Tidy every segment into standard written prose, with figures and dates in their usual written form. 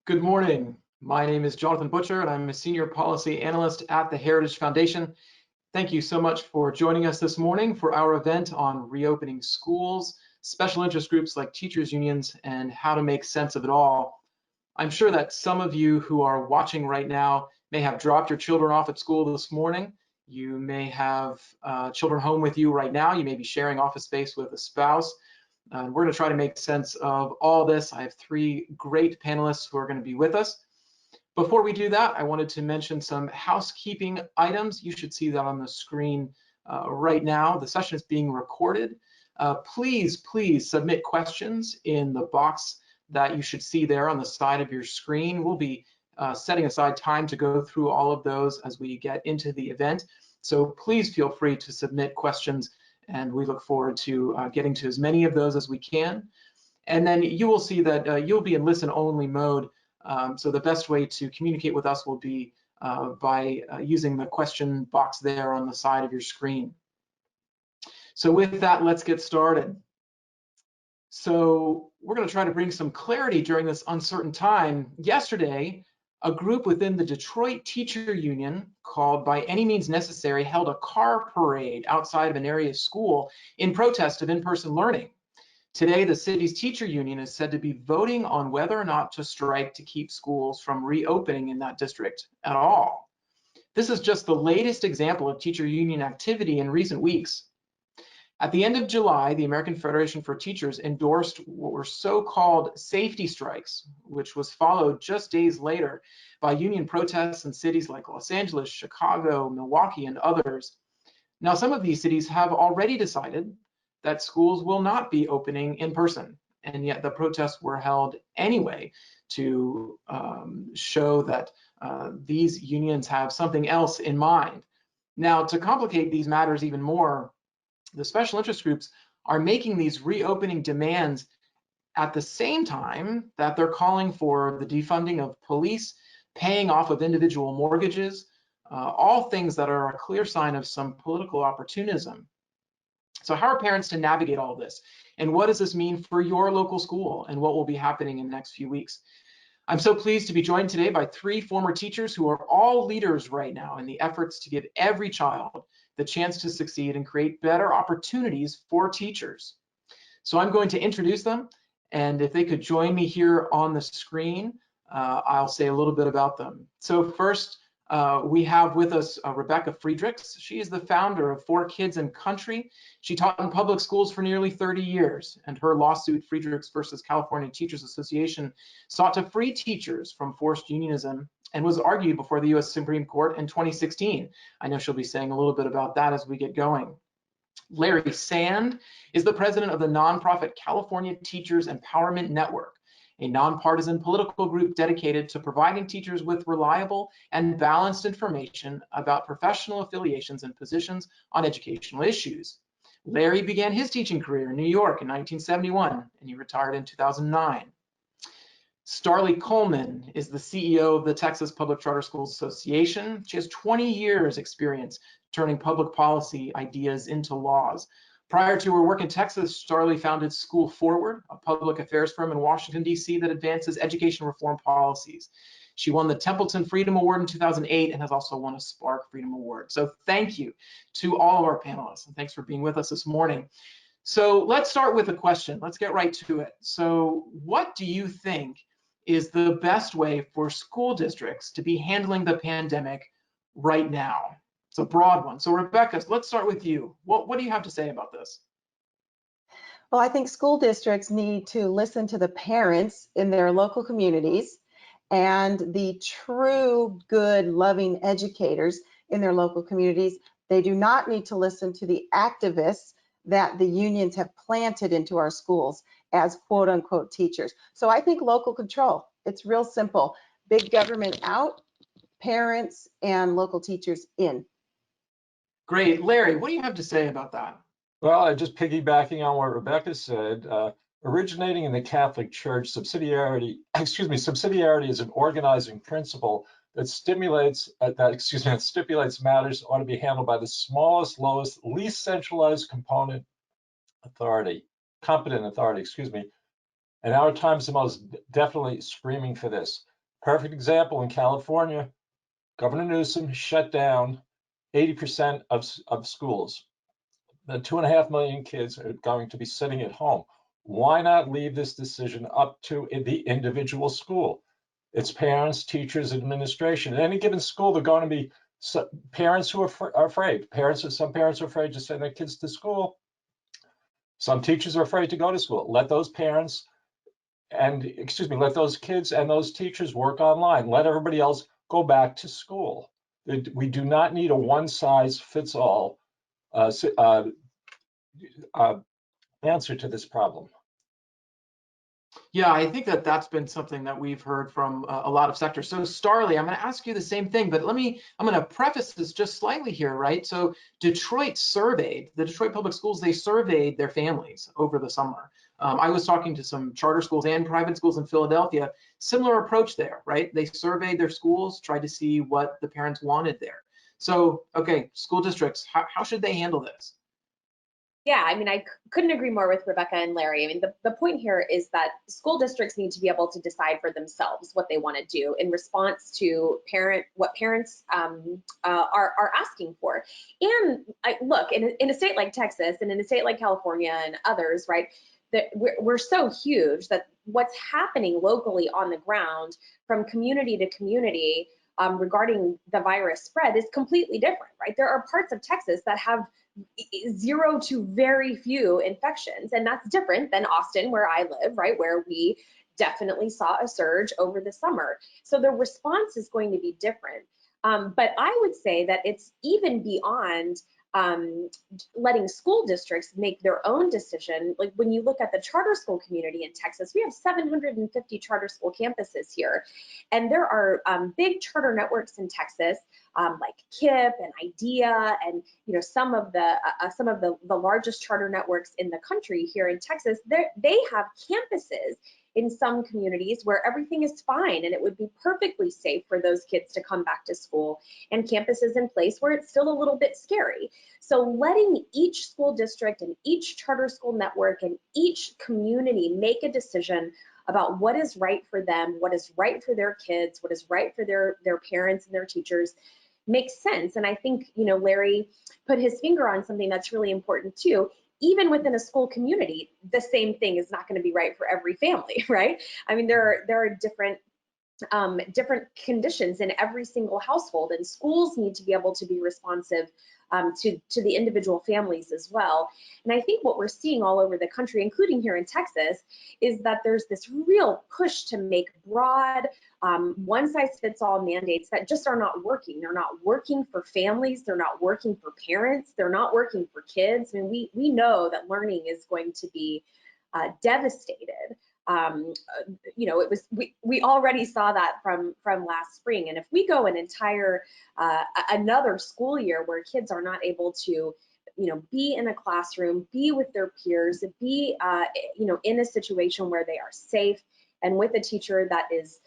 Good morning. My name is Jonathan Butcher, and I'm a senior policy analyst at the Heritage Foundation. Thank you so much for joining us this morning for our event on reopening schools, special interest groups like teachers unions, and how to make sense of it all. I'm sure that some of you who are watching right now may have dropped your children off at school this morning. You may have children home with you right now. You may be sharing office space with a spouse. We're going to try to make sense of all this. I have three great panelists who are going to be with us. Before we do that, I wanted to mention some housekeeping items. You should see that on the screen right now. The session is being recorded. Please submit questions in the box that you should see there on the side of your screen. We'll be setting aside time to go through all of those as we get into the event. So please feel free to submit questions, and we look forward to getting to as many of those as we can. And then you will see that you'll be in listen-only mode. So the best way to communicate with us will be by using the question box there on the side of your screen. So with that, let's get started. So we're going to try to bring some clarity during this uncertain time. Yesterday, a group within the Detroit Teacher Union called By Any Means Necessary held a car parade outside of an area school in protest of in-person learning. Today, the city's teacher union is said to be voting on whether or not to strike to keep schools from reopening in that district at all. This is just the latest example of teacher union activity in recent weeks. At the end of July, the American Federation for Teachers endorsed what were so-called safety strikes, which was followed just days later by union protests in cities like Los Angeles, Chicago, Milwaukee, and others. Now, some of these cities have already decided that schools will not be opening in person, and yet the protests were held anyway to show that these unions have something else in mind. Now, to complicate these matters even more, the special interest groups are making these reopening demands at the same time that they're calling for the defunding of police, paying off of individual mortgages, all things that are a clear sign of some political opportunism. So how are parents to navigate all this? And what does this mean for your local school and what will be happening in the next few weeks? I'm so pleased to be joined today by three former teachers who are all leaders right now in the efforts to give every child the chance to succeed and create better opportunities for teachers. So I'm going to introduce them, and if they could join me here on the screen, I'll say a little bit about them. So first, we have with us Rebecca Friedrichs. She is the founder of 4 Kids and Country. She taught in public schools for nearly 30 years, and her lawsuit, Friedrichs versus California Teachers Association, sought to free teachers from forced unionism and was argued before the US Supreme Court in 2016. I know she'll be saying a little bit about that as we get going. Larry Sand is the president of the nonprofit California Teachers Empowerment Network, a nonpartisan political group dedicated to providing teachers with reliable and balanced information about professional affiliations and positions on educational issues. Larry began his teaching career in New York in 1971, and he retired in 2009. Starlee Coleman is the CEO of the Texas Public Charter Schools Association. She has 20 years experience turning public policy ideas into laws. Prior to her work in Texas, Starlee founded School Forward, a public affairs firm in Washington, D.C. that advances education reform policies. She won the Templeton Freedom Award in 2008 and has also won a Spark Freedom Award. So thank you to all of our panelists, and thanks for being with us this morning. So let's start with a question. Let's get right to it. So what do you think is the best way for school districts to be handling the pandemic right now? It's a broad one. So Rebecca, let's start with you. What do you have to say about this? Well, I think school districts need to listen to the parents in their local communities and the true, good, loving educators in their local communities. They do not need to listen to the activists that the unions have planted into our schools as quote unquote teachers. So I think local control, it's real simple. Big government out, parents and local teachers in. Great. Larry, what do you have to say about that? Well, just piggybacking on what Rebecca said, originating in the Catholic Church, subsidiarity is an organizing principle that stipulates matters ought to be handled by the smallest, lowest, least centralized competent authority. And our time's the most definitely screaming for this. Perfect example in California, Governor Newsom shut down 80% of schools. The 2.5 million kids are going to be sitting at home. Why not leave this decision up to the individual school? It's parents, teachers, administration. In any given school, they're going to be parents who are afraid. Some parents are afraid to send their kids to school. Some teachers are afraid to go to school. Let those parents let those kids and those teachers work online. Let everybody else go back to school. We do not need a one-size-fits-all answer to this problem. Yeah, I think that that's been something that we've heard from a lot of sectors. So Starley, I'm going to ask you the same thing, but I'm going to preface this just slightly here, right? So the Detroit Public Schools, they surveyed their families over the summer. I was talking to some charter schools and private schools in Philadelphia, similar approach there, right? They surveyed their schools, tried to see what the parents wanted there. So, okay, school districts, how should they handle this? Yeah, I mean, I couldn't agree more with Rebecca and Larry. I mean, the point here is that school districts need to be able to decide for themselves what they want to do in response to what parents are asking for. And look, in a state like Texas and in a state like California and others, right, that we're so huge that what's happening locally on the ground from community to community regarding the virus spread is completely different, right? There are parts of Texas that have 0 to very few infections, and that's different than Austin, where I live, right, where we definitely saw a surge over the summer. So the response is going to be different. But I would say that it's even beyond letting school districts make their own decision. Like when you look at the charter school community in Texas, we have 750 charter school campuses here. And there are big charter networks in Texas, like KIPP and IDEA, and some of the largest charter networks in the country here in Texas. They have campuses in some communities where everything is fine and it would be perfectly safe for those kids to come back to school, and campuses in place where it's still a little bit scary. So letting each school district and each charter school network and each community make a decision about what is right for them, what is right for their kids, what is right for their parents and their teachers makes sense. And I think, Larry put his finger on something that's really important too. Even within a school community, the same thing is not going to be right for every family, right? I mean, there are different conditions in every single household, and schools need to be able to be responsive to the individual families as well. And I think what we're seeing all over the country, including here in Texas, is that there's this real push to make broad, one-size-fits-all mandates that just are not working. They're not working for families. They're not working for parents. They're not working for kids. I mean, we know that learning is going to be devastated. We already saw that from last spring. And if we go an entire another school year where kids are not able to be in a classroom, be with their peers, be in a situation where they are safe and with a teacher that is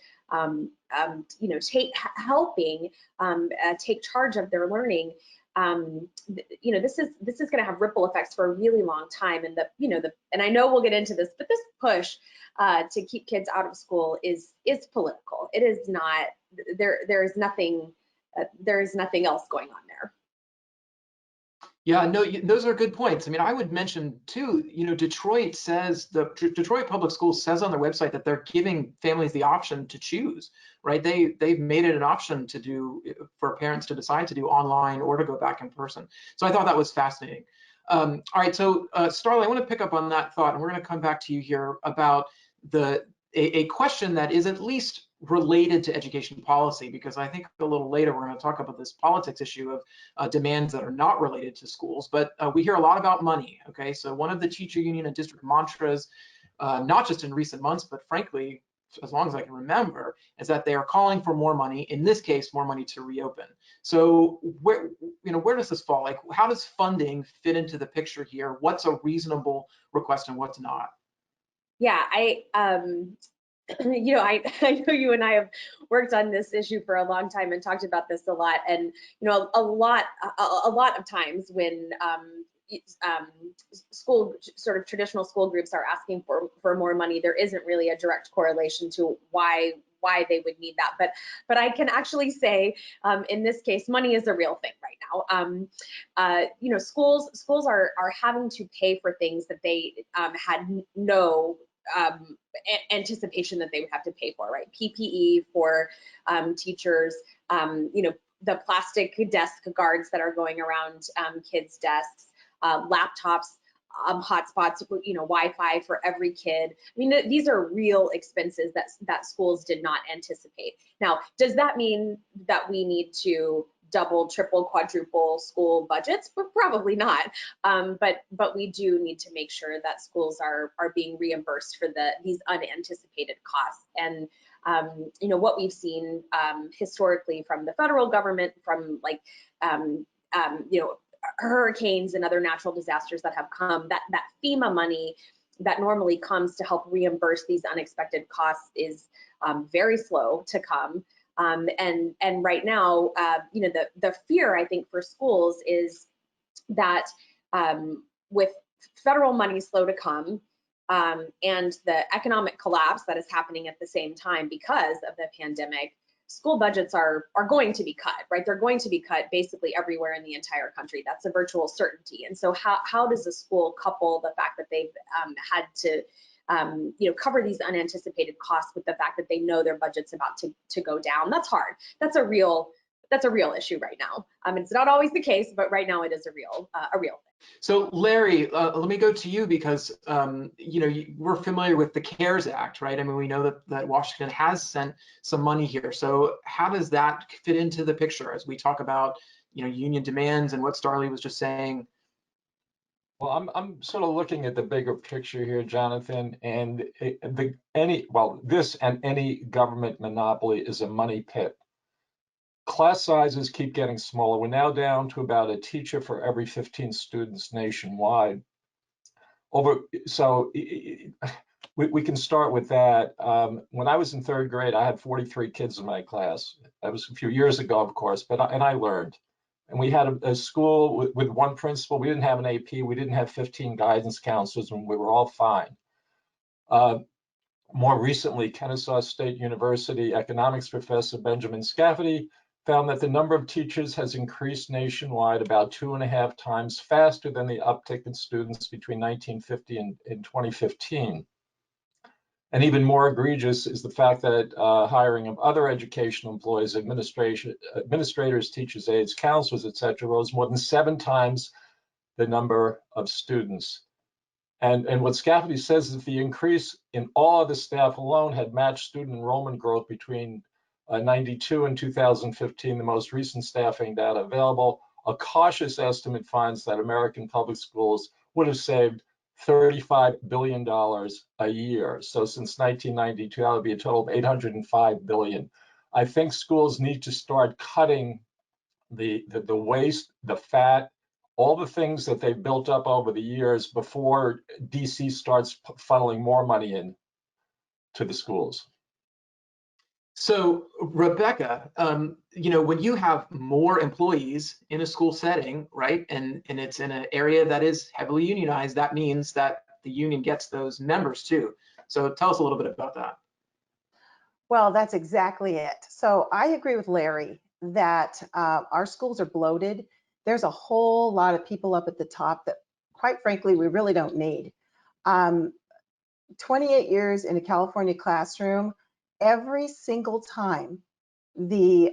helping take charge of their learning, this is going to have ripple effects for a really long time. And and I know we'll get into this, but this push to keep kids out of school is political. It is not. There is nothing else going on there. Yeah, no, those are good points. I mean, I would mention too, Detroit says, the Detroit Public Schools says on their website that they're giving families the option to choose, right? They've made it an option for parents to decide to do online or to go back in person. So I thought that was fascinating. All right, so Starley, I want to pick up on that thought, and we're going to come back to you here about a question that is at least related to education policy, because I think a little later we're going to talk about this politics issue of demands that are not related to schools. But we hear a lot about money. Okay, so one of the teacher union and district mantras, not just in recent months, but frankly, as long as I can remember, is that they are calling for more money. In this case, more money to reopen. So where does this fall? Like, how does funding fit into the picture here? What's a reasonable request and what's not? Yeah, I know you and I have worked on this issue for a long time and talked about this a lot. And a lot of times when traditional school groups are asking for more money, there isn't really a direct correlation to why why they would need that. But I can actually say, in this case, money is a real thing right now. You know, schools are having to pay for things that they had no anticipation that they would have to pay for, right? PPE for teachers, you know, the plastic desk guards that are going around kids' desks, laptops, hotspots, you know, Wi-Fi for every kid. I mean, these are real expenses that schools did not anticipate. Now, does that mean that we need to double, triple, quadruple school budgets? But probably not. But we do need to make sure that schools are being reimbursed for these unanticipated costs. And you know, what we've seen historically from the federal government, from like you know, hurricanes and other natural disasters that have come, that FEMA money that normally comes to help reimburse these unexpected costs is very slow to come. And right now, you know, the fear, I think, for schools is that with federal money slow to come, and the economic collapse that is happening at the same time because of the pandemic, school budgets are going to be cut, right? They're going to be cut basically everywhere in the entire country. That's a virtual certainty. And so how does a school couple the fact that they've had to you know, cover these unanticipated costs with the fact that they know their budget's about to go down? That's hard. That's a real issue right now. It's not always the case, but right now it is a real thing. So Larry, let me go to you because you know, we're familiar with the CARES Act, right? I mean, we know that Washington has sent some money here. So how does that fit into the picture as we talk about, you know, union demands and what Starlee was just saying? Well, I'm sort of looking at the bigger picture here, Jonathan, and this and any government monopoly is a money pit. Class sizes keep getting smaller. We're now down to about a teacher for every 15 students nationwide. So we can start with that. When I was in third grade, I had 43 kids in my class. That was a few years ago, of course, but I learned. And we had a school with one principal. We didn't have an AP. We didn't have 15 guidance counselors, and we were all fine. More recently, Kennesaw State University economics professor Benjamin Scafferty found that the number of teachers has increased nationwide about 2.5 times faster than the uptick in students between 1950 and 2015. And even more egregious is the fact that hiring of other educational employees, administrators, teachers, aides, counselors, etc., rose more than 7 times the number of students. And what Scafferty says is the increase in all of the staff alone had matched student enrollment growth between 92 and 2015, the most recent staffing data available. A cautious estimate finds that American public schools would have saved $35 billion a year. So since 1992, that would be a total of $805 billion. I think schools need to start cutting the waste, the fat, all the things that they've built up over the years before DC starts funneling more money in to the schools. So Rebecca, you know, when you have more employees in a school setting, right, and it's in an area that is heavily unionized, that means that the union gets those members too. So tell us a little bit about that. Well, that's exactly it. So I agree with Larry that our schools are bloated. There's a whole lot of people up at the top that, quite frankly, we really don't need. 28 years in a California classroom, every single time the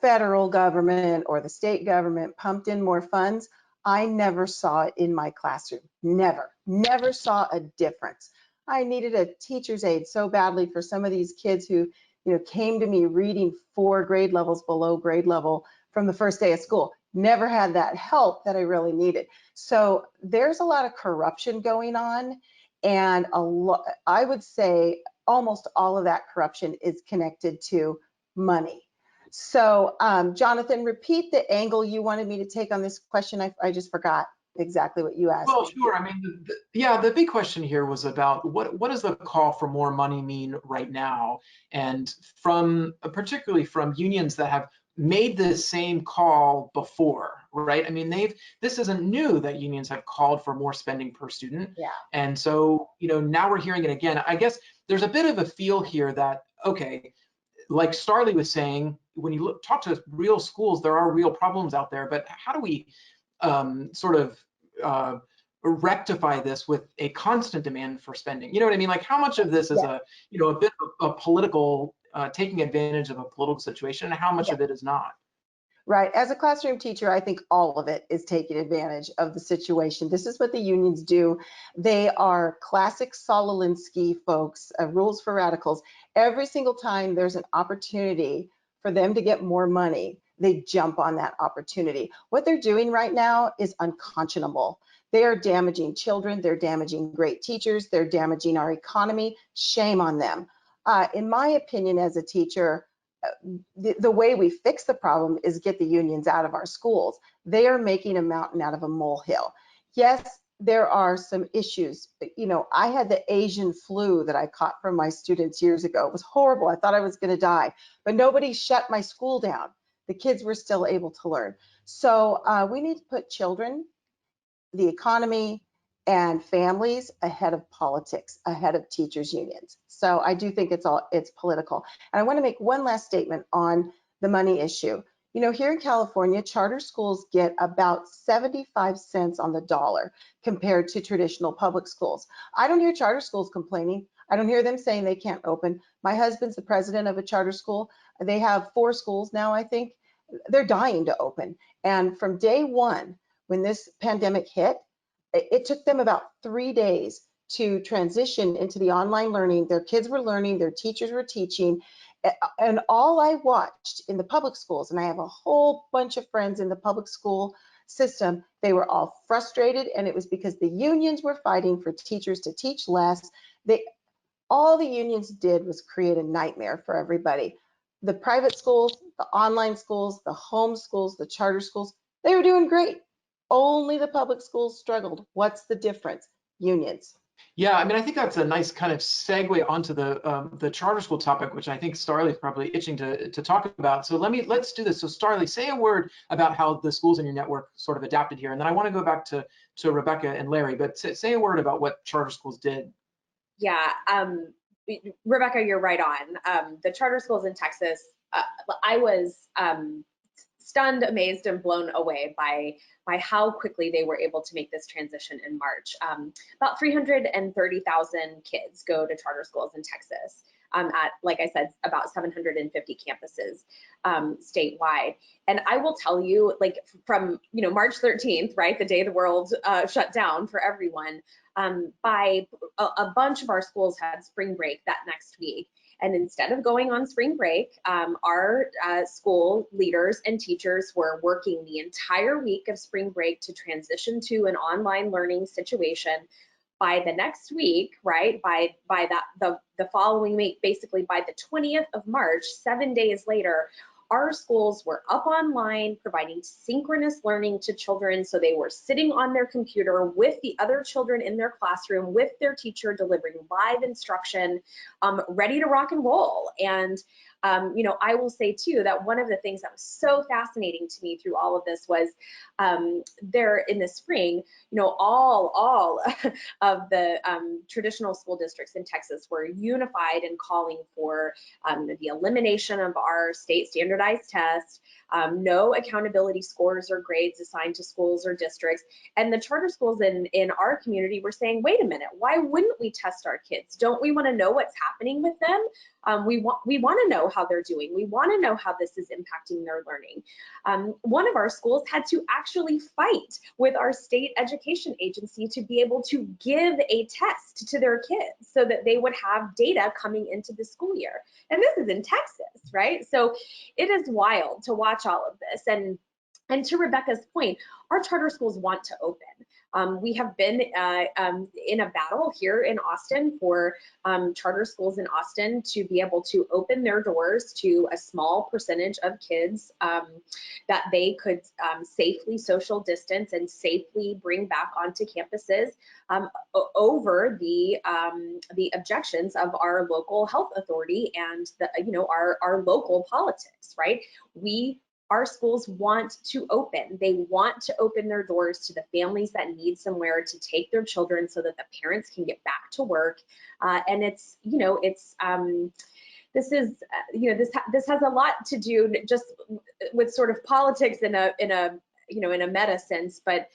federal government or the state government pumped in more funds, I never saw it in my classroom. Never saw a difference. I needed a teacher's aide so badly for some of these kids who, you know, came to me reading 4 grade levels below grade level from the first day of school. Never had that help that I really needed. So there's a lot of corruption going on, and I would say almost all of that corruption is connected to money. So Jonathan, repeat the angle you wanted me to take on this question. I just forgot exactly what you asked. Well, sure. I mean, the big question here was about what does the call for more money mean right now, and particularly from unions that have made the same call before, right? I mean, this isn't new that unions have called for more spending per student. Yeah. And so, you know, now we're hearing it again. I guess there's a bit of a feel here that okay, like Starley was saying, when you talk to real schools, there are real problems out there, but how do we sort of rectify this with a constant demand for spending? You know what I mean? Like, how much of this is Yeah. a bit of a political, taking advantage of a political situation, and how much Yeah. of it is not? Right. As a classroom teacher, I think all of it is taking advantage of the situation. This is what the unions do. They are classic Saul Alinsky folks, rules for radicals. Every single time there's an opportunity for them to get more money, they jump on that opportunity. What they're doing right now is unconscionable. They are damaging children. They're damaging great teachers. They're damaging our economy. Shame on them. In my opinion, as a teacher, the way we fix the problem is get the unions out of our schools. They are making a mountain out of a molehill. Yes, there are some issues. You know, I had the Asian flu that I caught from my students years ago. It was horrible. I thought I was going to die, but nobody shut my school down. The kids were still able to learn. So we need to put children, the economy, and families ahead of politics, ahead of teachers unions. So I do think it's political. And I want to make one last statement on the money issue. You know, here in California, charter schools get about 75 cents on the dollar compared to traditional public schools. I don't hear charter schools complaining. I don't hear them saying they can't open. My husband's the president of a charter school. They have 4 schools now, I think. They're dying to open. And from day one, when this pandemic hit, it took them about 3 days to transition into the online learning. Their kids were learning, their teachers were teaching, and all I watched in the public schools, and I have a whole bunch of friends in the public school system, they were all frustrated, and it was because the unions were fighting for teachers to teach less. All the unions did was create a nightmare for everybody. The private schools, the online schools, the home schools, the charter schools, they were doing great. Only the public schools struggled. What's the difference? Unions. Yeah, I mean, I think that's a nice kind of segue onto the charter school topic, which I think Starley's probably itching to talk about. So let's do this. So Starley, say a word about how the schools in your network sort of adapted here, and then I want to go back to Rebecca and Larry. But say a word about what charter schools did. Yeah, Rebecca, you're right on. The charter schools in Texas, I was stunned, amazed, and blown away by how quickly they were able to make this transition in March. About 330,000 kids go to charter schools in Texas. At, like I said, about 750 campuses statewide. And I will tell you, like from March 13th, right, the day the world shut down for everyone, by a bunch of our schools had spring break that next week. And instead of going on spring break, our school leaders and teachers were working the entire week of spring break to transition to an online learning situation. By the next week, right, by the following week, basically by the 20th of March, 7 days later, our schools were up online providing synchronous learning to children. So they were sitting on their computer with the other children in their classroom with their teacher delivering live instruction, ready to rock and roll. And I will say too that one of the things that was so fascinating to me through all of this was there in the spring, all of the traditional school districts in Texas were unified in calling for the elimination of our state standardized test, no accountability scores or grades assigned to schools or districts. And the charter schools in our community were saying, wait a minute, why wouldn't we test our kids? Don't we want to know what's happening with them? We want to know how they're doing. We want to know how this is impacting their learning. One of our schools had to actually fight with our state education agency to be able to give a test to their kids so that they would have data coming into the school year. And this is in Texas, right? So it is wild to watch all of this. And to Rebecca's point, our charter schools want to open. We have been in a battle here in Austin for charter schools in Austin to be able to open their doors to a small percentage of kids that they could safely social distance and safely bring back onto campuses over the objections of our local health authority and our local politics, right? Our schools want to open. They want to open their doors to the families that need somewhere to take their children so that the parents can get back to work. And this is, this has a lot to do just with sort of politics in a meta sense, but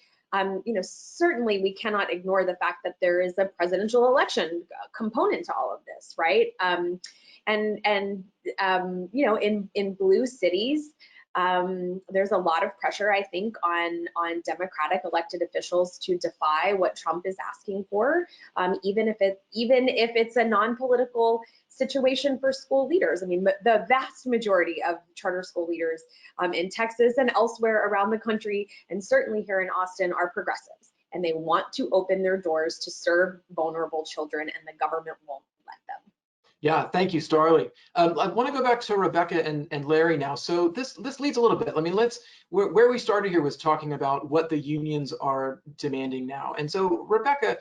certainly we cannot ignore the fact that there is a presidential election component to all of this, right? In blue cities, there's a lot of pressure, I think, on Democratic elected officials to defy what Trump is asking for, even if it's a non-political situation for school leaders. I mean, the vast majority of charter school leaders in Texas and elsewhere around the country, and certainly here in Austin, are progressives, and they want to open their doors to serve vulnerable children, and the government won't let them. Yeah, thank you, Starlee. I want to go back to Rebecca and Larry now. So this leads a little bit. I mean, where we started here was talking about what the unions are demanding now. And so, Rebecca,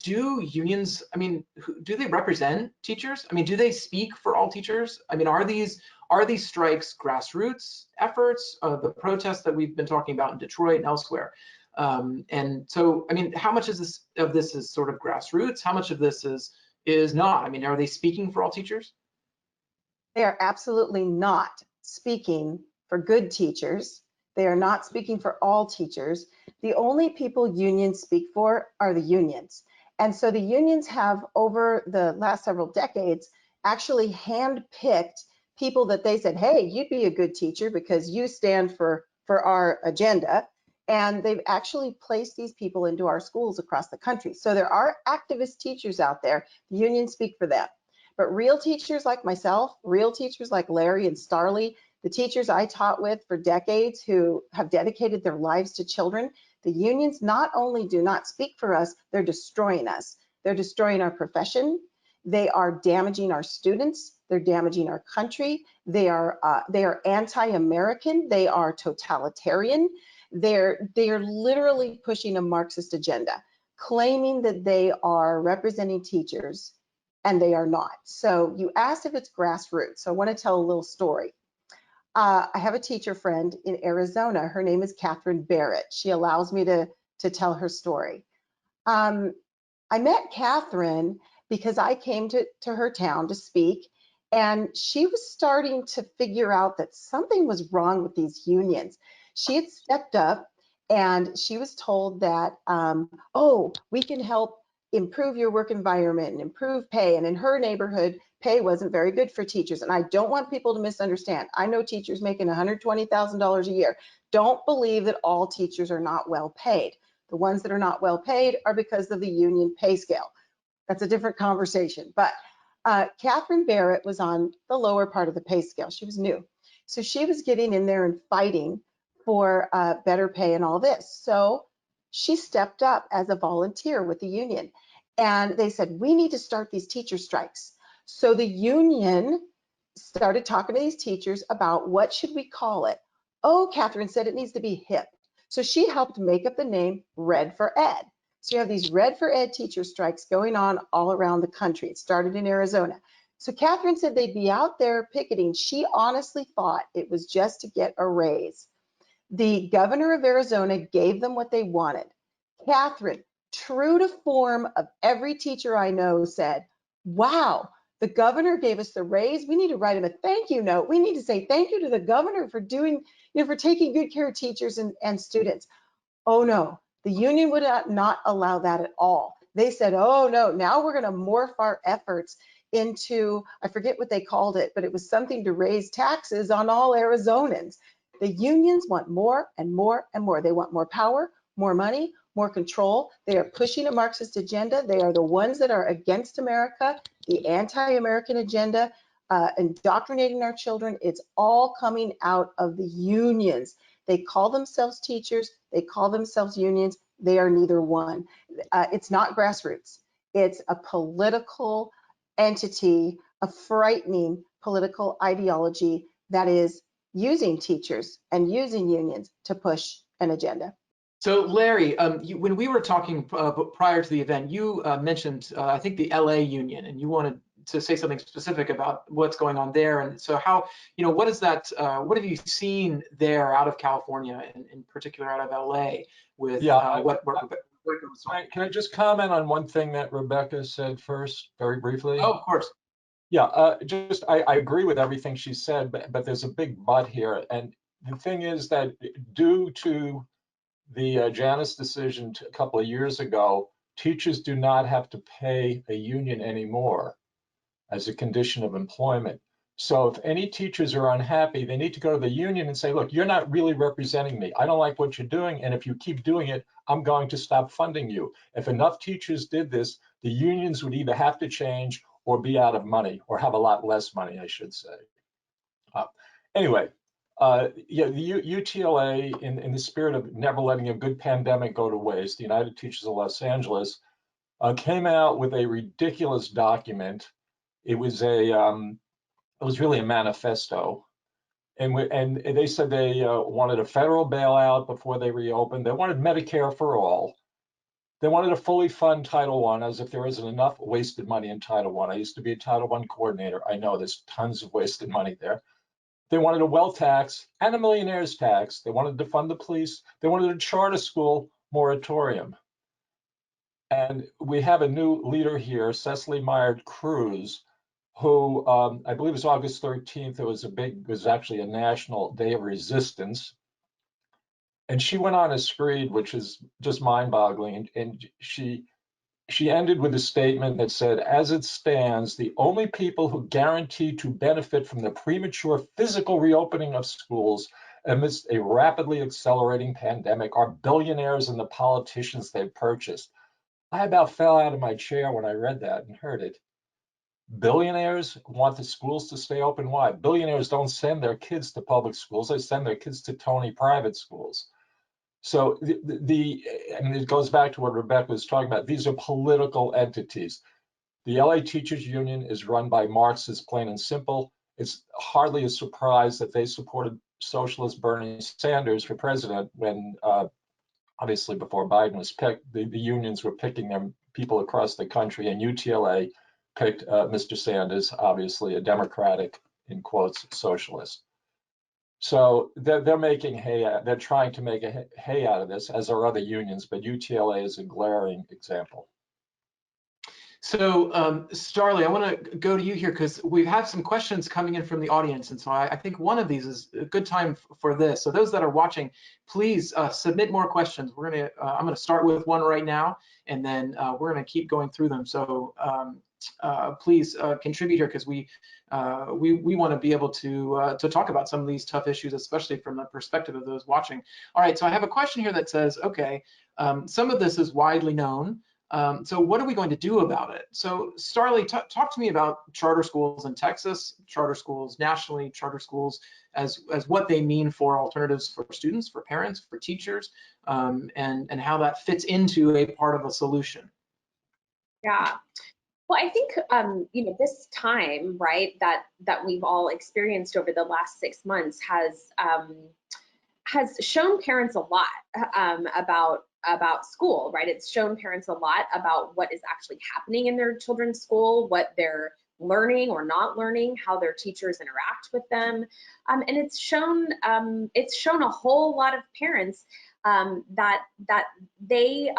do unions, I mean, do they represent teachers? I mean, do they speak for all teachers? I mean, are these strikes grassroots efforts, the protests that we've been talking about in Detroit and elsewhere? And so, I mean, how much of this is sort of grassroots? How much of this is not? I mean, are they speaking for all teachers? They are absolutely not speaking for good teachers. They are not speaking for all teachers. The only people unions speak for are the unions. And so the unions have, over the last several decades, actually handpicked people that they said, hey, you'd be a good teacher because you stand for our agenda. And they've actually placed these people into our schools across the country. So there are activist teachers out there. The unions speak for them. But real teachers like myself, real teachers like Larry and Starlee, the teachers I taught with for decades who have dedicated their lives to children, the unions not only do not speak for us, they're destroying us. They're destroying our profession. They are damaging our students. They're damaging our country. They are anti-American. They are totalitarian. They're literally pushing a Marxist agenda, claiming that they are representing teachers, and they are not. So you asked if it's grassroots. So I want to tell a little story. I have a teacher friend in Arizona. Her name is Catherine Barrett. She allows me to tell her story. I met Catherine because I came to her town to speak, and she was starting to figure out that something was wrong with these unions. She had stepped up and she was told that, oh, we can help improve your work environment and improve pay. And in her neighborhood, pay wasn't very good for teachers. And I don't want people to misunderstand. I know teachers making $120,000 a year. Don't believe that all teachers are not well paid. The ones that are not well paid are because of the union pay scale. That's a different conversation. But Catherine Barrett was on the lower part of the pay scale. She was new. So she was getting in there and fighting for better pay and all this. So she stepped up as a volunteer with the union. And they said, we need to start these teacher strikes. So the union started talking to these teachers about what should we call it. Oh, Catherine said it needs to be hip. So she helped make up the name Red for Ed. So you have these Red for Ed teacher strikes going on all around the country. It started in Arizona. So Catherine said they'd be out there picketing. She honestly thought it was just to get a raise. The governor of Arizona gave them what they wanted. Catherine, true to form of every teacher I know, said, wow, the governor gave us the raise. We need to write him a thank you note. We need to say thank you to the governor for doing, for taking good care of teachers and students. Oh no, the union would not allow that at all. They said, oh no, now we're gonna morph our efforts into, I forget what they called it, but it was something to raise taxes on all Arizonans. The unions want more and more and more. They want more power, more money, more control. They are pushing a Marxist agenda. They are the ones that are against America, the anti-American agenda, indoctrinating our children. It's all coming out of the unions. They call themselves teachers. They call themselves unions. They are neither one. It's not grassroots. It's a political entity, a frightening political ideology that is using teachers and using unions to push an agenda. So Larry, when we were talking prior to the event, you mentioned, I think, the LA union, and you wanted to say something specific about what's going on there. And so how, what is that, what have you seen there out of California, in particular out of LA, with what can I just comment on one thing that Rebecca said first, very briefly? Oh, of course. Yeah, I agree with everything she said, but there's a big but here. And the thing is that due to the Janus decision a couple of years ago, teachers do not have to pay a union anymore as a condition of employment. So if any teachers are unhappy, they need to go to the union and say, look, you're not really representing me. I don't like what you're doing. And if you keep doing it, I'm going to stop funding you. If enough teachers did this, the unions would either have to change or be out of money, or have a lot less money, I should say. Anyway, yeah, the UTLA, in the spirit of never letting a good pandemic go to waste, the United Teachers of Los Angeles came out with a ridiculous document. It was really a manifesto, and they said they wanted a federal bailout before they reopened. They wanted Medicare for all. They wanted to fully fund Title I, as if there isn't enough wasted money in Title I. I used to be a Title I coordinator. I know there's tons of wasted money there. They wanted a wealth tax and a millionaire's tax. They wanted to fund the police. They wanted a charter school moratorium. And we have a new leader here, Cecily Myers Cruz, who I believe it was August 13th. It was actually a national day of resistance. And she went on a screed, which is just mind-boggling. And she ended with a statement that said, as it stands, the only people who guarantee to benefit from the premature physical reopening of schools amidst a rapidly accelerating pandemic are billionaires and the politicians they've purchased. I about fell out of my chair when I read that and heard it. Billionaires want the schools to stay open. Why? Billionaires don't send their kids to public schools. They send their kids to Tony private schools. So and it goes back to what Rebecca was talking about. These are political entities. The LA Teachers Union is run by Marxists, plain and simple. It's hardly a surprise that they supported socialist Bernie Sanders for president when, obviously before Biden was picked, the unions were picking their people across the country, and UTLA picked Mr. Sanders, obviously a Democratic, in quotes, socialist. So they're making hay. They're trying to make a hay out of this, as are other unions, but UTLA is a glaring example. So, Starlee, I want to go to you here because we have some questions coming in from the audience, and so I think one of these is a good time for this. So, those that are watching, please submit more questions. I'm gonna start with one right now, and then we're gonna keep going through them. So, please contribute here because we want to be able to talk about some of these tough issues, especially from the perspective of those watching. All right, so I have a question here that says, okay, some of this is widely known. So what are we going to do about it? So Starlee, talk to me about charter schools in Texas, charter schools nationally, charter schools as what they mean for alternatives for students, for parents, for teachers, and how that fits into a part of a solution. Yeah. Well, I think this time, right, that we've all experienced over the last 6 months has shown parents a lot about school, right? It's shown parents a lot about what is actually happening in their children's school, what they're learning or not learning, how their teachers interact with them, and it's shown a whole lot of parents that they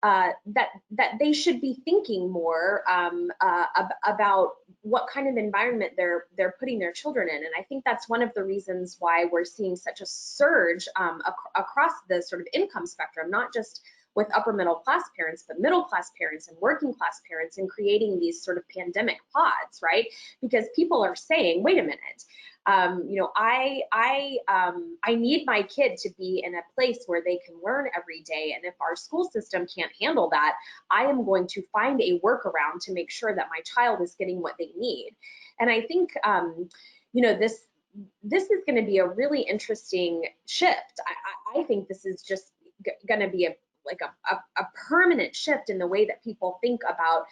that they should be thinking more about what kind of environment they're putting their children in. And I think that's one of the reasons why we're seeing such a surge across the sort of income spectrum, not just with upper middle class parents, but middle class parents and working class parents, and creating these sort of pandemic pods, right? Because people are saying, wait a minute, I need my kid to be in a place where they can learn every day. And if our school system can't handle that, I am going to find a workaround to make sure that my child is getting what they need. And I think, this is going to be a really interesting shift. I think this is just going to be a permanent shift in the way that people think about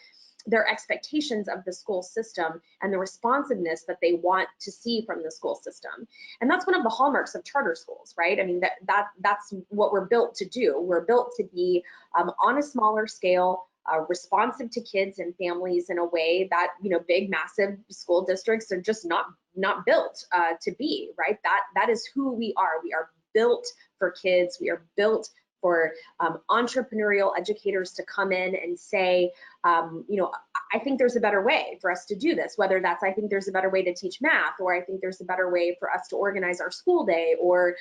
their expectations of the school system and the responsiveness that they want to see from the school system. And that's one of the hallmarks of charter schools, right? I mean, that's what we're built to do. We're built to be on a smaller scale, responsive to kids and families in a way that, big, massive school districts are just not built to be, right? That is who we are. We are built for kids. We are built for entrepreneurial educators to come in and say, you know, I think there's a better way for us to do this, whether that's I think there's a better way to teach math, or I think there's a better way for us to organize our school day, or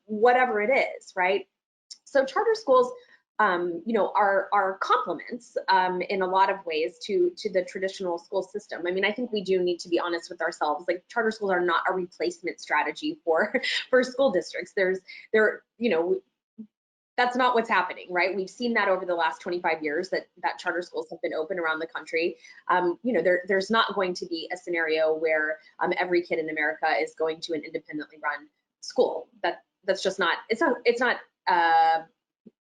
whatever it is, right? So charter schools, you know, are complements in a lot of ways to the traditional school system. I mean, I think we do need to be honest with ourselves. Like, charter schools are not a replacement strategy for school districts. You know, that's not what's happening, right? We've seen that over the last 25 years that charter schools have been open around the country. You know, there's not going to be a scenario where every kid in America is going to an independently run school. That's just not. It's not.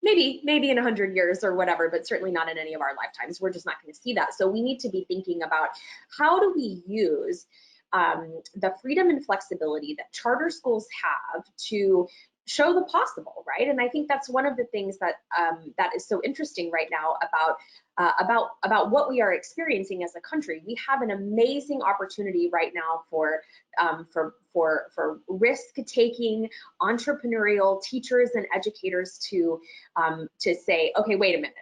Maybe in 100 years or whatever, but certainly not in any of our lifetimes. We're just not going to see that. So we need to be thinking about, how do we use the freedom and flexibility that charter schools have to show the possible, right? And I think that's one of the things that that is so interesting right now about what we are experiencing as a country. We have an amazing opportunity right now for risk-taking entrepreneurial teachers and educators to say, okay, wait a minute,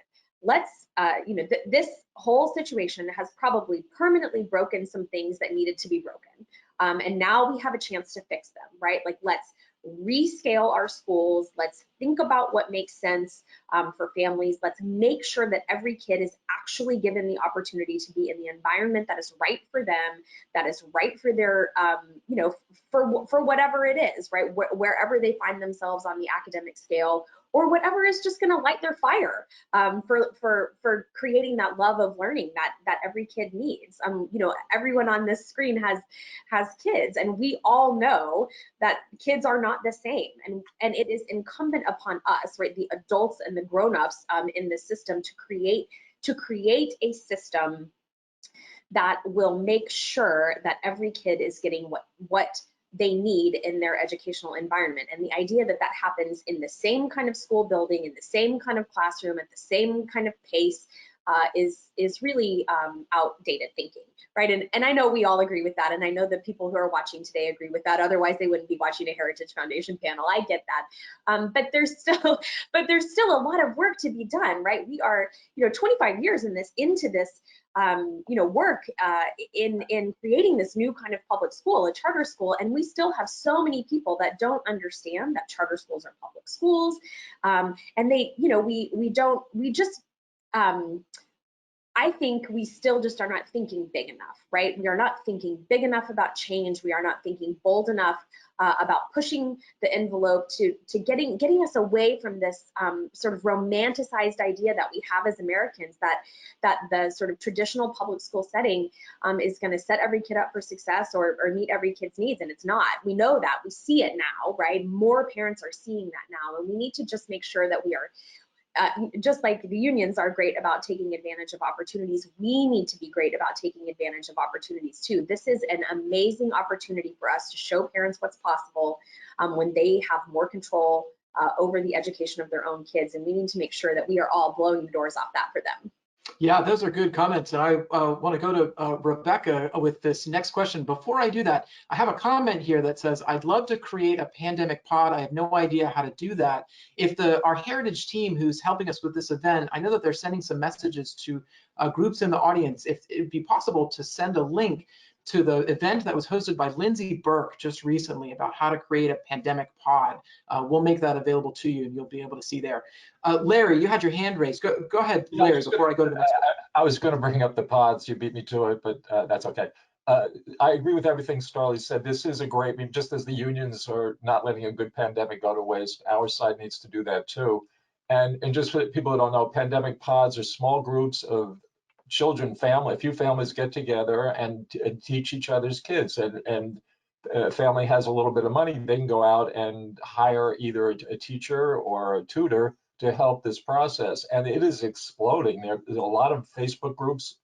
let's you know, this whole situation has probably permanently broken some things that needed to be broken, and now we have a chance to fix them, right? Like, let's rescale our schools. Let's think about what makes sense for families. Let's make sure that every kid is actually given the opportunity to be in the environment that is right for them, that is right for their, you know, for whatever it is, right? Wherever they find themselves on the academic scale, or whatever is just going to light their fire for creating that love of learning that every kid needs. You know, everyone on this screen has kids, and we all know that kids are not the same, and it is incumbent upon us, right, the adults and the grown-ups in this system, to create a system that will make sure that every kid is getting what they need in their educational environment. And the idea that that happens in the same kind of school building, in the same kind of classroom, at the same kind of pace is really outdated thinking, right? And I know we all agree with that, and I know that people who are watching today agree with that. Otherwise, they wouldn't be watching a Heritage Foundation panel. I get that, but there's still a lot of work to be done, right? We are, you know, 25 years into this you know, work in creating this new kind of public school, a charter school, and we still have so many people that don't understand that charter schools are public schools, and they, you know, we just I think we still just are not thinking big enough, right? We are not thinking big enough about change. We are not thinking bold enough about pushing the envelope to getting us away from this sort of romanticized idea that we have as Americans, that the sort of traditional public school setting is going to set every kid up for success or meet every kid's needs, and it's not. We know that. We see it now, right? More parents are seeing that now, and we need to just make sure that we are just like the unions are great about taking advantage of opportunities, we need to be great about taking advantage of opportunities too. This is an amazing opportunity for us to show parents what's possible when they have more control over the education of their own kids, and we need to make sure that we are all blowing the doors off that for them. Yeah, those are good comments. And I want to go to Rebecca with this next question. Before I do that, I have a comment here that says, I'd love to create a pandemic pod. I have no idea how to do that. If our Heritage team who's helping us with this event, I know that they're sending some messages to groups in the audience. If it'd be possible to send a link to the event that was hosted by Lindsay Burke just recently about how to create a pandemic pod. We'll make that available to you, and you'll be able to see there. Larry, you had your hand raised. Go ahead, Larry, before I go to the next one. I was going to bring up the pods. You beat me to it, but that's okay. I agree with everything Starlee said. This is a great, I mean, just as the unions are not letting a good pandemic go to waste, our side needs to do that too. And just for people who don't know, pandemic pods are small groups of children, a few families get together and teach each other's kids. And a family has a little bit of money, they can go out and hire either a teacher or a tutor to help this process. And it is exploding. There's a lot of Facebook groups,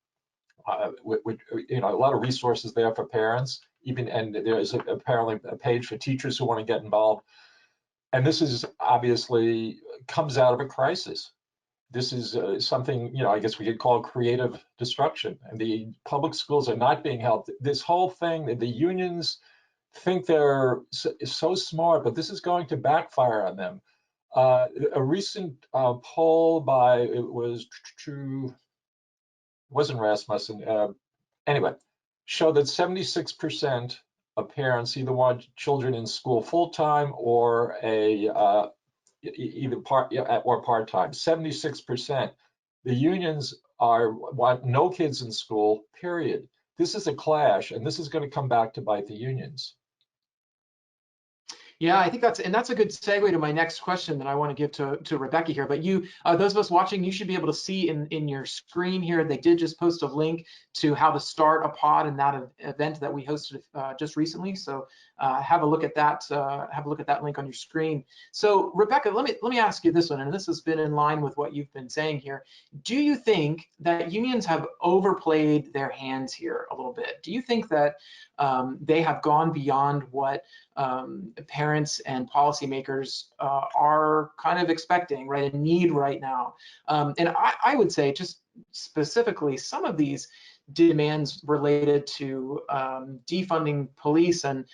with you know, a lot of resources there for parents, and there's apparently a page for teachers who want to get involved. And this is obviously comes out of a crisis. This is something, you know, I guess we could call creative destruction. And the public schools are not being helped. This whole thing, the unions think they're so smart, but this is going to backfire on them. A recent poll by, it wasn't Rasmussen, anyway, showed that 76% of parents either want children in school full-time or either part-time. 76%. The unions want no kids in school, period. This is a clash, and this is going to come back to bite the unions. Yeah, I think that's a good segue to my next question that I want to give to Rebecca here. But you, those of us watching, you should be able to see in your screen here, they did just post a link to how to start a pod in that event that we hosted just recently. So have a look at that. Have a look at that link on your screen. So Rebecca, let me ask you this one, and this has been in line with what you've been saying here. Do you think that unions have overplayed their hands here a little bit? Do you think that they have gone beyond what parents and policymakers are kind of expecting, right, and need right now? And I would say, just specifically, some of these demands related to defunding police and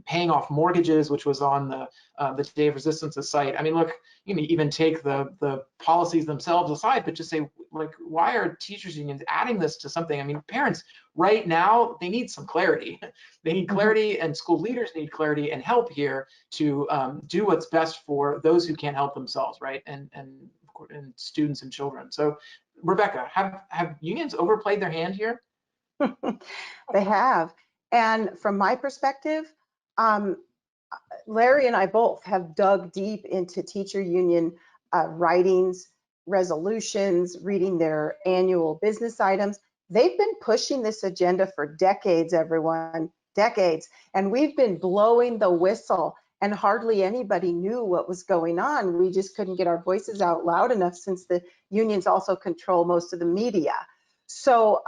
paying off mortgages, which was on the Day of Resistance's site. I mean, look, you can even take the policies themselves aside, but just say, like, why are teachers unions adding this to something? I mean, parents right now, they need some clarity. They need clarity, and school leaders need clarity and help here to do what's best for those who can't help themselves, right? And students and children. So Rebecca, have unions overplayed their hand here? They have. And from my perspective, Larry and I both have dug deep into teacher union writings, resolutions, reading their annual business items. They've been pushing this agenda for decades, everyone, decades. And we've been blowing the whistle, and hardly anybody knew what was going on. We just couldn't get our voices out loud enough, since the unions also control most of the media. So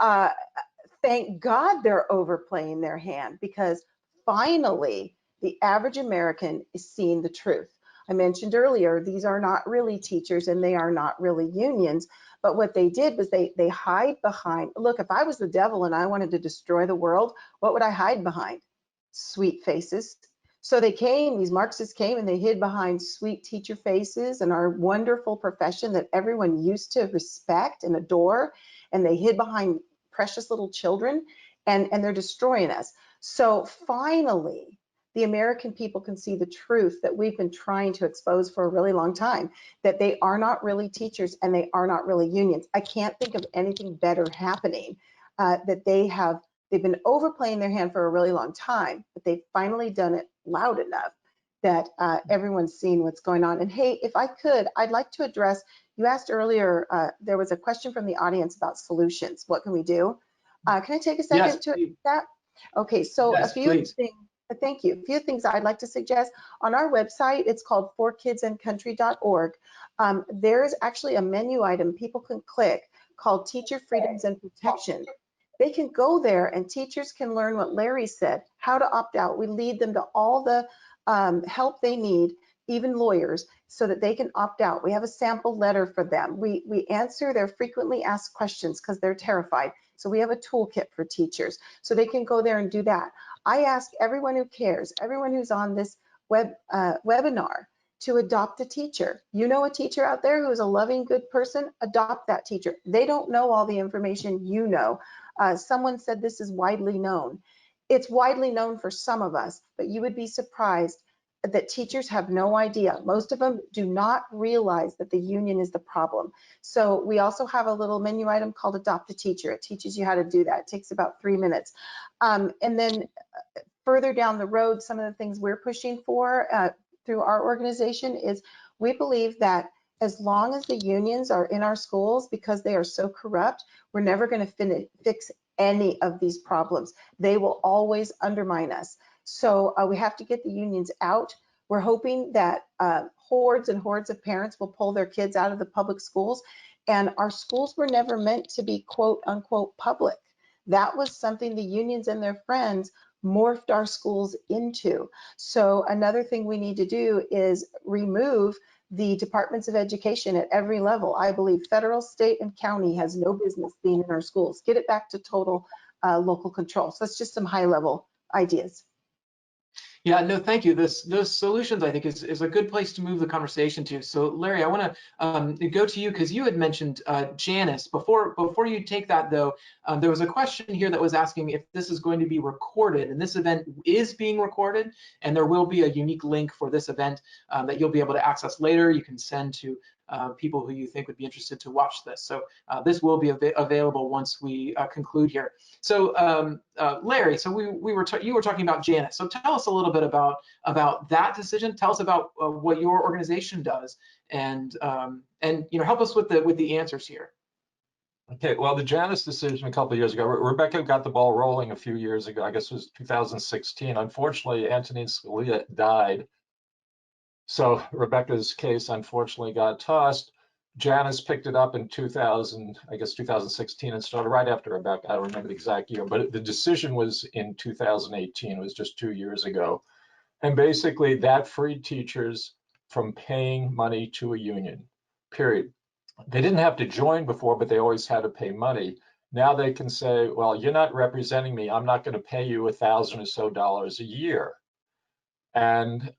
thank God they're overplaying their hand, because finally the average American is seeing the truth. I mentioned earlier, these are not really teachers and they are not really unions, but what they did was they hide behind, look, if I was the devil and I wanted to destroy the world, what would I hide behind? Sweet faces. So they came, these Marxists came, and they hid behind sweet teacher faces and our wonderful profession that everyone used to respect and adore, and they hid behind precious little children, and they're destroying us. So finally, the American people can see the truth that we've been trying to expose for a really long time, that they are not really teachers and they are not really unions. I can't think of anything better happening, that they've been overplaying their hand for a really long time, but they've finally done it loud enough that everyone's seeing what's going on. And hey, if I could, I'd like to address, you asked earlier, there was a question from the audience about solutions. What can we do? Can I take a second to address that? Okay, so yes, a few please. things. Thank you. A few things I'd like to suggest. On our website, it's called forkidsandcountry.org. There's actually a menu item people can click called Teacher Freedoms and Protection. They can go there and teachers can learn what Larry said, how to opt out. We lead them to all the help they need, even lawyers, so that they can opt out. We have a sample letter for them. We answer their frequently asked questions because they're terrified. So we have a toolkit for teachers, so they can go there and do that. I ask everyone who cares, everyone who's on this webinar, to adopt a teacher. You know a teacher out there who's a loving, good person, adopt that teacher. They don't know all the information you know. Someone said this is widely known. It's widely known for some of us, but you would be surprised that teachers have no idea. Most of them do not realize that the union is the problem. So we also have a little menu item called Adopt a Teacher. It teaches you how to do that. It takes about 3 minutes. And then further down the road, some of the things we're pushing for through our organization is, we believe that as long as the unions are in our schools, because they are so corrupt, we're never going to fix any of these problems. They will always undermine us. So we have to get the unions out. We're hoping that hordes and hordes of parents will pull their kids out of the public schools. And our schools were never meant to be quote unquote public. That was something the unions and their friends morphed our schools into. So another thing we need to do is remove the departments of education at every level. I believe federal, state, and county has no business being in our schools. Get it back to total local control. So that's just some high level ideas. Yeah, no, thank you. Those solutions, I think, is a good place to move the conversation to. So, Larry, I want to go to you because you had mentioned Janus. Before you take that, though, there was a question here that was asking if this is going to be recorded, and this event is being recorded, and there will be a unique link for this event that you'll be able to access later. You can send to people who you think would be interested to watch this. So this will be available once we conclude here. So Larry, so you were talking about Janus. So tell us a little bit about that decision. Tell us about what your organization does, and help us with the answers here. Okay, well, the Janus decision a couple of years ago, Rebecca got the ball rolling a few years ago. I guess it was 2016. Unfortunately, Antonin Scalia died. So Rebecca's case unfortunately got tossed. Janus picked it up in 2016, and started right after Rebecca. I don't remember the exact year, but the decision was in 2018. It was just 2 years ago. And basically that freed teachers from paying money to a union, period. They didn't have to join before, but they always had to pay money. Now they can say, well, you're not representing me. I'm not going to pay you $1,000 or so a year. And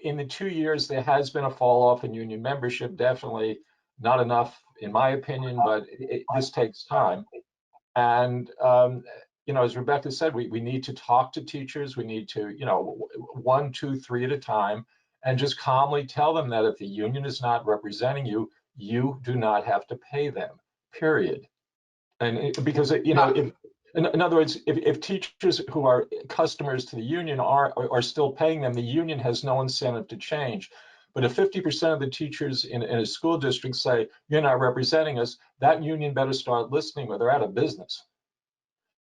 in the 2 years, there has been a fall off in union membership, definitely not enough, in my opinion, but this takes time. And, as Rebecca said, we need to talk to teachers. We need to, 1, 2, 3 at a time, and just calmly tell them that if the union is not representing you, you do not have to pay them, period. And because, in other words, if teachers who are customers to the union are still paying them, the union has no incentive to change. But if 50% of the teachers in a school district say, you're not representing us, that union better start listening or they're out of business.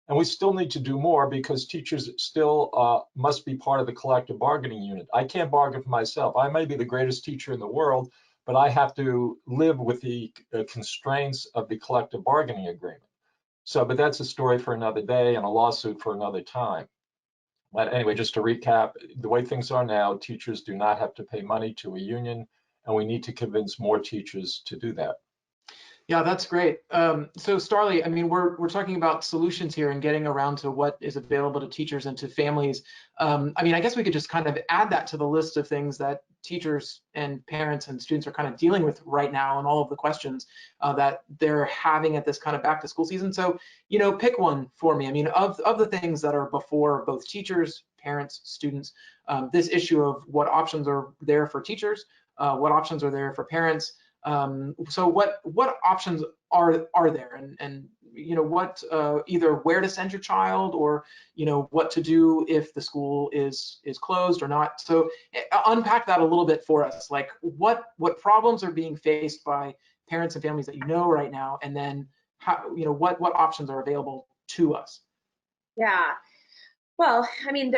And we still need to do more because teachers still must be part of the collective bargaining unit. I can't bargain for myself. I may be the greatest teacher in the world, but I have to live with the constraints of the collective bargaining agreement. So, but that's a story for another day and a lawsuit for another time. But anyway, just to recap, the way things are now, teachers do not have to pay money to a union, and we need to convince more teachers to do that. Yeah, that's great. So Starlee, I mean, we're talking about solutions here and getting around to what is available to teachers and to families. I mean, I guess we could just kind of add that to the list of things that teachers and parents and students are kind of dealing with right now, and all of the questions that they're having at this kind of back to school season. So, pick one for me. I mean, of the things that are before both teachers, parents, students, this issue of what options are there for teachers, what options are there for parents. So what options are there, and what either where to send your child, or what to do if the school is closed or not. So unpack that a little bit for us, like what problems are being faced by parents and families that right now, and then how what options are available to us. Yeah, well, I mean,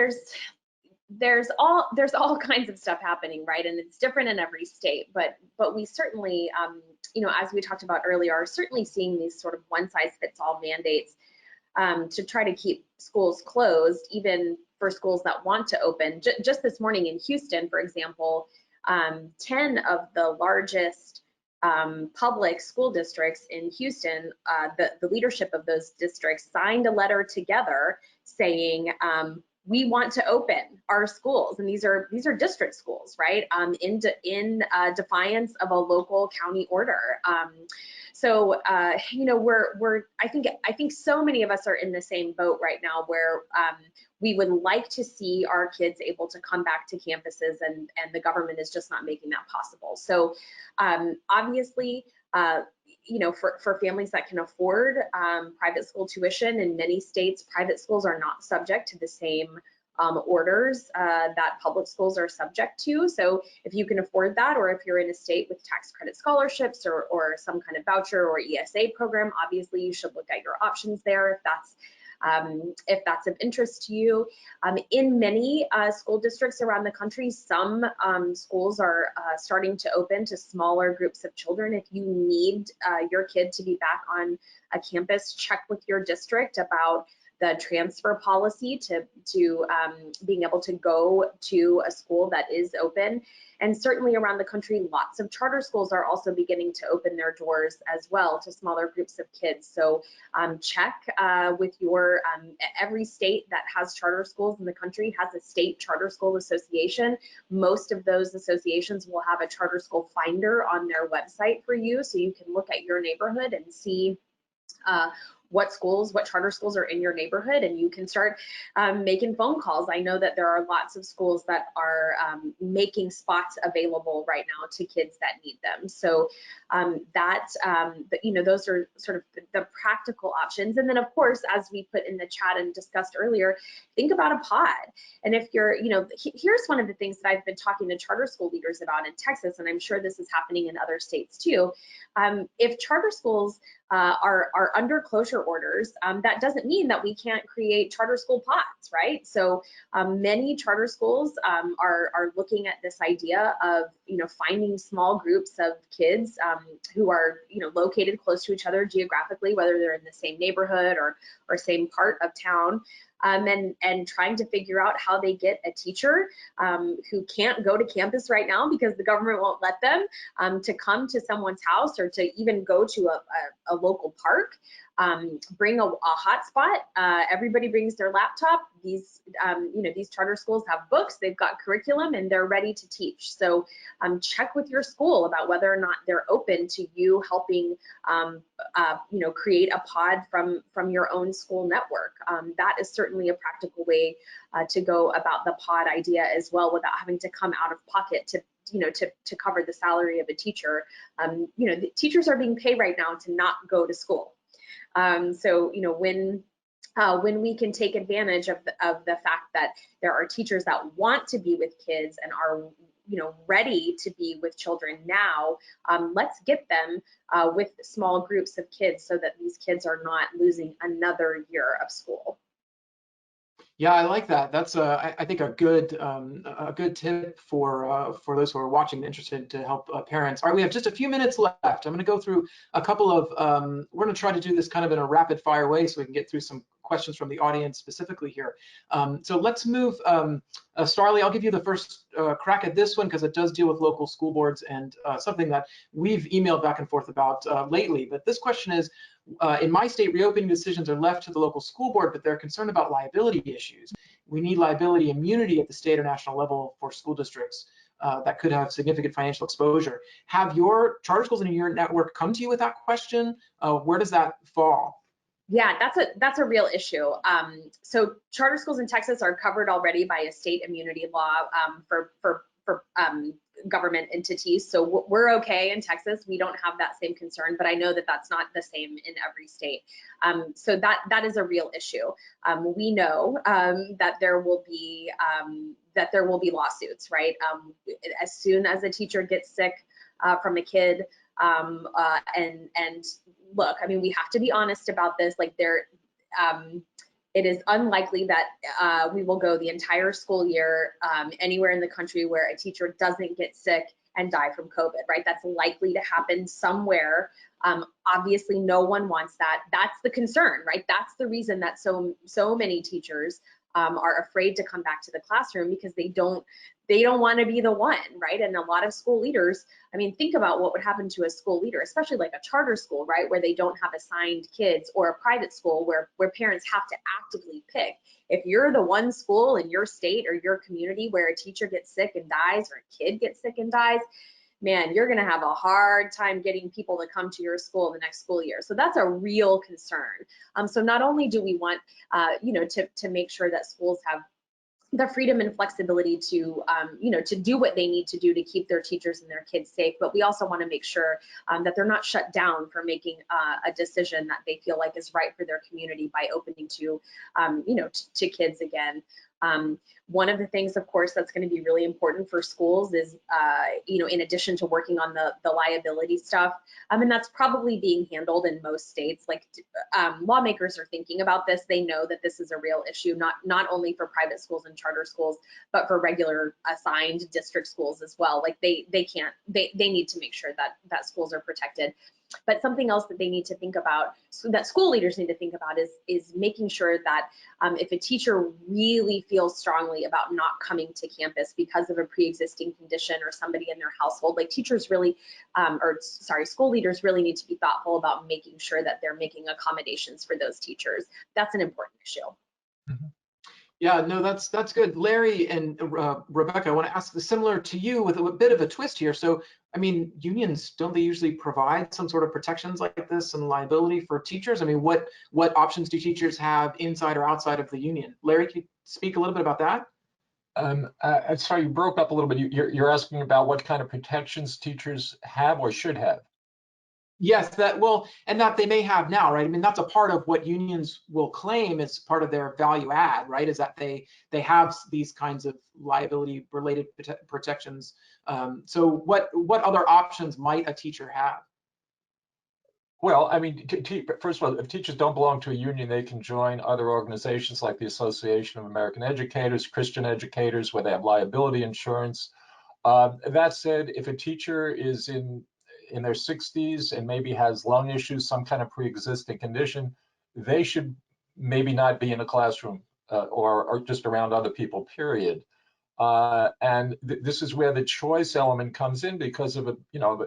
there's all kinds of stuff happening, right? And it's different in every state, but we certainly, as we talked about earlier, are certainly seeing these sort of one-size-fits-all mandates to try to keep schools closed, even for schools that want to open. Just this morning in Houston, for example, 10 of the largest public school districts in Houston, the leadership of those districts signed a letter together saying, we want to open our schools, and these are district schools, right? In defiance of a local county order. So I think so many of us are in the same boat right now, where we would like to see our kids able to come back to campuses, and the government is just not making that possible. So obviously, for families that can afford private school tuition, in many states, private schools are not subject to the same orders that public schools are subject to. So if you can afford that, or if you're in a state with tax credit scholarships or some kind of voucher or ESA program, obviously you should look at your options there if that's of interest to you. In many school districts around the country, some schools are starting to open to smaller groups of children. If you need your kid to be back on a campus, check with your district about the transfer policy to being able to go to a school that is open. And certainly around the country, lots of charter schools are also beginning to open their doors as well to smaller groups of kids. So check with your, every state that has charter schools in the country has a state charter school association. Most of those associations will have a charter school finder on their website for you, so you can look at your neighborhood and see what charter schools are in your neighborhood, and you can start making phone calls. I know that there are lots of schools that are making spots available right now to kids that need them. So those are sort of the practical options. And then of course, as we put in the chat and discussed earlier, think about a pod. And if you're, here's one of the things that I've been talking to charter school leaders about in Texas, and I'm sure this is happening in other states too. If charter schools are under closure orders, that doesn't mean that we can't create charter school pods, right? So many charter schools are looking at this idea of, finding small groups of kids who are, located close to each other geographically, whether they're in the same neighborhood or same part of town. And trying to figure out how they get a teacher who can't go to campus right now because the government won't let them to come to someone's house or to even go to a local park. Bring a hotspot. Everybody brings their laptop. These charter schools have books, they've got curriculum, and they're ready to teach. So check with your school about whether or not they're open to you helping, create a pod from your own school network. That is certainly a practical way to go about the pod idea as well, without having to come out of pocket to cover the salary of a teacher. The teachers are being paid right now to not go to school. So when we can take advantage of the fact that there are teachers that want to be with kids and are ready to be with children now, let's get them with small groups of kids so that these kids are not losing another year of school. Yeah, I like that. That's I think a good tip for those who are watching and interested to help parents. All right, we have just a few minutes left. I'm going to go through a couple of. We're going to try to do this kind of in a rapid fire way so we can get through some questions from the audience specifically here. So let's move. Starlee, I'll give you the first crack at this one because it does deal with local school boards and something that we've emailed back and forth about lately. But this question is, in my state, reopening decisions are left to the local school board, but they're concerned about liability issues. We need liability immunity at the state or national level for school districts that could have significant financial exposure. Have your charter schools in your network come to you with that question? Where does that fall? Yeah, that's a real issue. So charter schools in Texas are covered already by a state immunity law for government entities. So we're okay in Texas. We don't have that same concern, but I know that that's not the same in every state. So that is a real issue. We know that there will be lawsuits, right? As soon as a teacher gets sick from a kid, and look, I mean, we have to be honest about this. Like it is unlikely that we will go the entire school year anywhere in the country where a teacher doesn't get sick and die from COVID, right? That's likely to happen somewhere. Obviously, no one wants that. That's the concern, right? That's the reason that so many teachers are afraid to come back to the classroom, because they don't want to be the one, right? And a lot of school leaders, I mean, think about what would happen to a school leader, especially like a charter school, right, where they don't have assigned kids, or a private school where parents have to actively pick. If you're the one school in your state or your community where a teacher gets sick and dies, or a kid gets sick and dies, man, you're going to have a hard time getting people to come to your school the next school year. So that's a real concern. So not only do we want, to make sure that schools have the freedom and flexibility to, to do what they need to do to keep their teachers and their kids safe, but we also want to make sure that they're not shut down for making a decision that they feel like is right for their community by opening to, to kids again. One of the things, of course, that's going to be really important for schools is, in addition to working on the liability stuff, and that's probably being handled in most states. Like lawmakers are thinking about this. They know that this is a real issue, not only for private schools and charter schools, but for regular assigned district schools as well. Like they need to make sure that schools are protected. But something else that they need to think about, so that school leaders need to think about, is making sure that if a teacher really feels strongly about not coming to campus because of a pre-existing condition or somebody in their household, like teachers really, school leaders really need to be thoughtful about making sure that they're making accommodations for those teachers. That's an important issue. Mhm. Yeah, no, that's good. Larry and Rebecca, I want to ask similar to you with a bit of a twist here. So, I mean, unions, don't they usually provide some sort of protections like this and liability for teachers? I mean, what options do teachers have inside or outside of the union? Larry, can you speak a little bit about that? I'm sorry, you broke up a little bit. You're asking about what kind of protections teachers have or should have. Yes, and that they may have now, right? I mean, that's a part of what unions will claim as part of their value add, right? Is that they have these kinds of liability related protections. So what other options might a teacher have? Well, I mean, first of all, if teachers don't belong to a union, they can join other organizations like the Association of American Educators, Christian Educators, where they have liability insurance. That said, if a teacher is in their 60s and maybe has lung issues, some kind of pre-existing condition, they should maybe not be in a classroom or just around other people, period. And this is where the choice element comes in, because of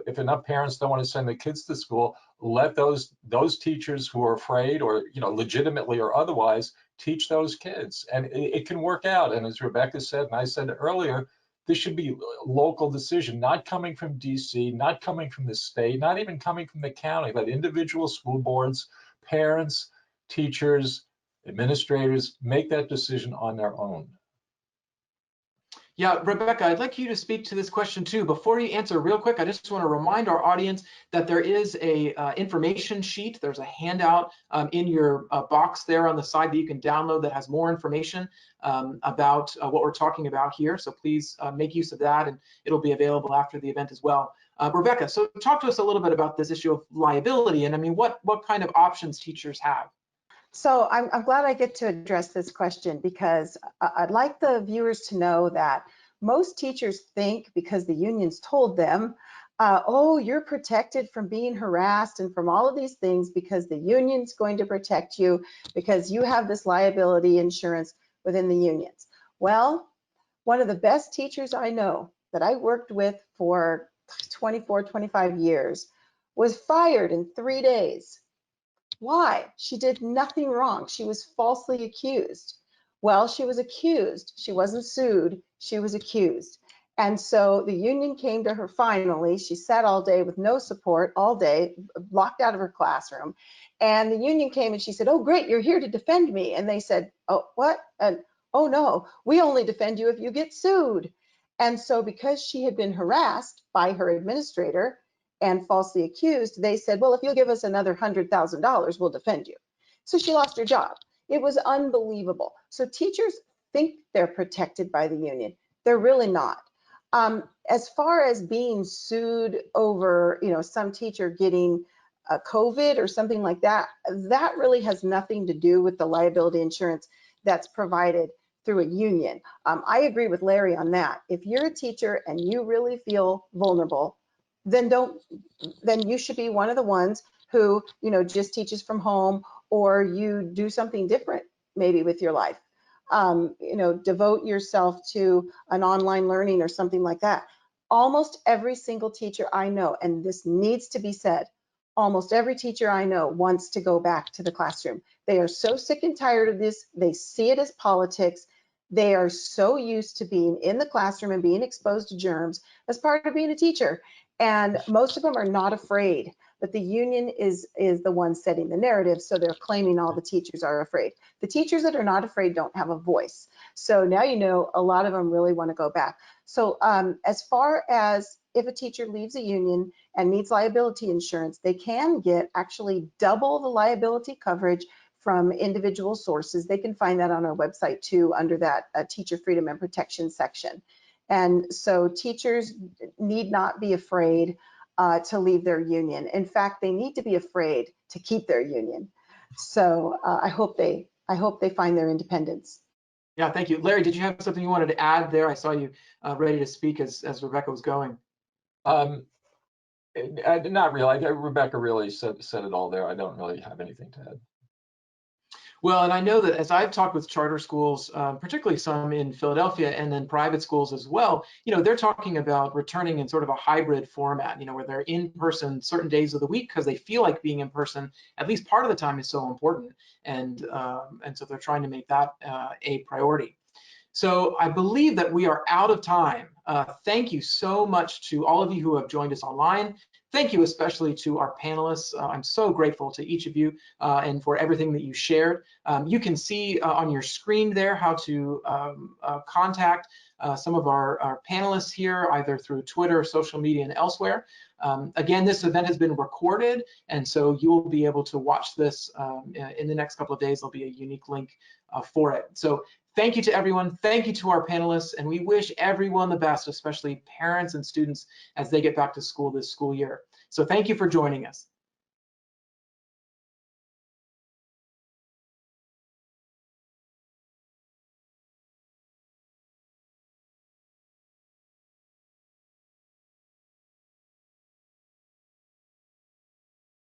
if enough parents don't want to send their kids to school, let those teachers who are afraid or legitimately or otherwise teach those kids, and it can work out. And as Rebecca said, and I said earlier, this should be a local decision, not coming from DC, not coming from the state, not even coming from the county. Let individual school boards, parents, teachers, administrators make that decision on their own. Yeah, Rebecca, I'd like you to speak to this question too. Before you answer real quick, I just want to remind our audience that there is a information sheet. There's a handout in your box there on the side that you can download that has more information about what we're talking about here. So please make use of that, and it'll be available after the event as well. Rebecca, so talk to us a little bit about this issue of liability, and I mean, what kind of options teachers have? So I'm glad I get to address this question, because I'd like the viewers to know that most teachers think, because the unions told them, oh, you're protected from being harassed and from all of these things because the union's going to protect you because you have this liability insurance within the unions. Well, one of the best teachers I know that I worked with for 24, 25 years was fired in 3 days. Why? She did nothing wrong. She was falsely accused. Well, she was accused. She wasn't sued. She was accused. And so the union came to her finally. She sat all day with no support, all day, locked out of her classroom. And the union came and she said, oh, great, you're here to defend me. And they said, oh, what? And oh, no, we only defend you if you get sued. And so because she had been harassed by her administrator and falsely accused, they said, well, if you'll give us another $100,000, we'll defend you. So she lost her job. It was unbelievable. So teachers think they're protected by the union. They're really not. As far as being sued over, some teacher getting COVID or something like that, that really has nothing to do with the liability insurance that's provided through a union. I agree with Larry on that. If you're a teacher and you really feel vulnerable, then you should be one of the ones who, just teaches from home, or you do something different maybe with your life. Devote yourself to an online learning or something like that. Almost every single teacher I know, and this needs to be said, almost every teacher I know wants to go back to the classroom. They are so sick and tired of this. They see it as politics. They are so used to being in the classroom and being exposed to germs as part of being a teacher. And most of them are not afraid, but the union is the one setting the narrative, so they're claiming all the teachers are afraid. The teachers that are not afraid don't have a voice. So now a lot of them really want to go back. So as far as if a teacher leaves a union and needs liability insurance, they can get actually double the liability coverage from individual sources. They can find that on our website too, under that teacher freedom and protection section. And so teachers need not be afraid to leave their union. In fact, they need to be afraid to keep their union. So I hope they find their independence. Yeah, thank you. Larry, did you have something you wanted to add there? I saw you ready to speak as Rebecca was going. Not really. Rebecca really said it all there. I don't really have anything to add. Well, and I know that as I've talked with charter schools, particularly some in Philadelphia and then private schools as well, they're talking about returning in sort of a hybrid format, where they're in person certain days of the week because they feel like being in person at least part of the time is so important. And so they're trying to make that a priority. So I believe that we are out of time. Thank you so much to all of you who have joined us online. Thank you especially to our panelists. I'm so grateful to each of you and for everything that you shared. You can see on your screen there how to contact some of our panelists here, either through Twitter, social media, and elsewhere. Again, this event has been recorded, and so you will be able to watch this in the next couple of days. There'll be a unique link for it. So thank you to everyone. Thank you to our panelists, and we wish everyone the best, especially parents and students as they get back to school this school year. So thank you for joining us.